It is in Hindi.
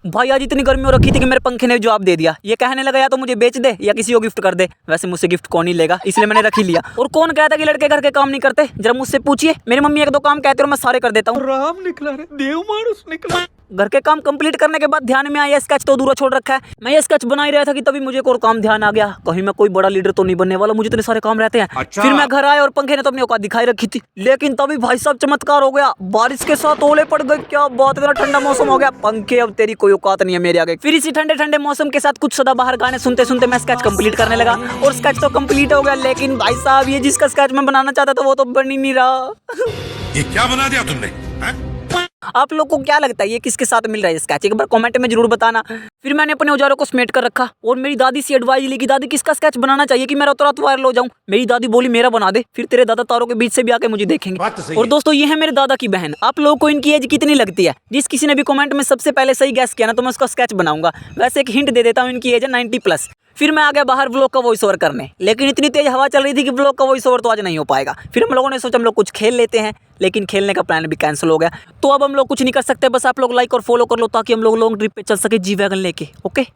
भाई आज इतनी गर्मी हो रखी थी कि मेरे पंखे ने जवाब दे दिया। ये कहने लगा या तो मुझे बेच दे या किसी को गिफ्ट कर दे। वैसे मुझसे गिफ्ट कौन ही लेगा, इसलिए मैंने रख ही लिया। और कौन कहता कि लड़के घर के काम नहीं करते, जरा मुझसे पूछिए। मेरी मम्मी एक दो काम कहते और मैं सारे कर देता हूँ। राम निकला रे, देव मानुस निकला। घर के काम कंप्लीट करने के बाद ध्यान में आया स्केच तो अधूरा छोड़ रखा है। मैं ये स्केच बना ही रहा था कि तभी मुझे एक और काम ध्यान आ गया, कहीं मैं कोई बड़ा लीडर तो नहीं बनने वाला, मुझे इतने सारे काम रहते हैं। अच्छा। फिर मैं घर आया और पंखे ने तो अपनी औकात दिखाई रखी थी, लेकिन तभी भाई साहब चमत्कार हो गया। बारिश के साथ ओले पड़ गए। क्या बात है, ठंडा मौसम हो गया। पंखे अब तेरी कोई औकात नहीं है मेरे आगे। फिर इसी ठंडे ठंडे मौसम के साथ कुछ सदाबहार गाने सुनते सुनते मैं स्केच कंप्लीट करने लगा और स्केच तो कंप्लीट हो गया। लेकिन भाई साहब ये जिसका स्केच मैं बनाना चाहता था वो तो बन ही नहीं रहा। ये क्या बना दिया तुमने? आप लोग को क्या लगता है ये किसके साथ मिल रहा है स्केच, एक बार कमेंट में जरूर बताना। फिर मैंने अपने औजारों को समेट कर रखा और मेरी दादी से एडवाइस ली कि दादी किसका स्केच बनाना चाहिए कि मैं रातों रात वायरल हो जाऊं। मेरी दादी बोली मेरा बना दे, फिर तेरे दादा तारों के बीच से भी आके मुझे देखेंगे। और दोस्तों ये है मेरे दादा की बहन। आप लोगों को इनकी एज कितनी लगती है? जिस किसी ने भी कमेंट में सबसे पहले सही गैस किया ना तो मैं उसका स्केच बनाऊंगा। वैसे एक हिंट दे देता हूँ, इनकी एज है 90+। फिर मैं आ गया बाहर व्लॉग का वॉइस ओवर करने, लेकिन इतनी तेज हवा चल रही थी कि व्लॉग का वॉइस ओवर तो आज नहीं हो पाएगा। फिर हम लोगों ने सोचा हम लोग कुछ खेल लेते हैं, लेकिन खेलने का प्लान भी कैंसिल हो गया। तो अब हम लोग कुछ नहीं कर सकते, बस आप लोग लाइक और फॉलो कर लो ताकि हम लोग लॉन्ग ट्रिप पे चल सके जी वैगन लेके। ओके।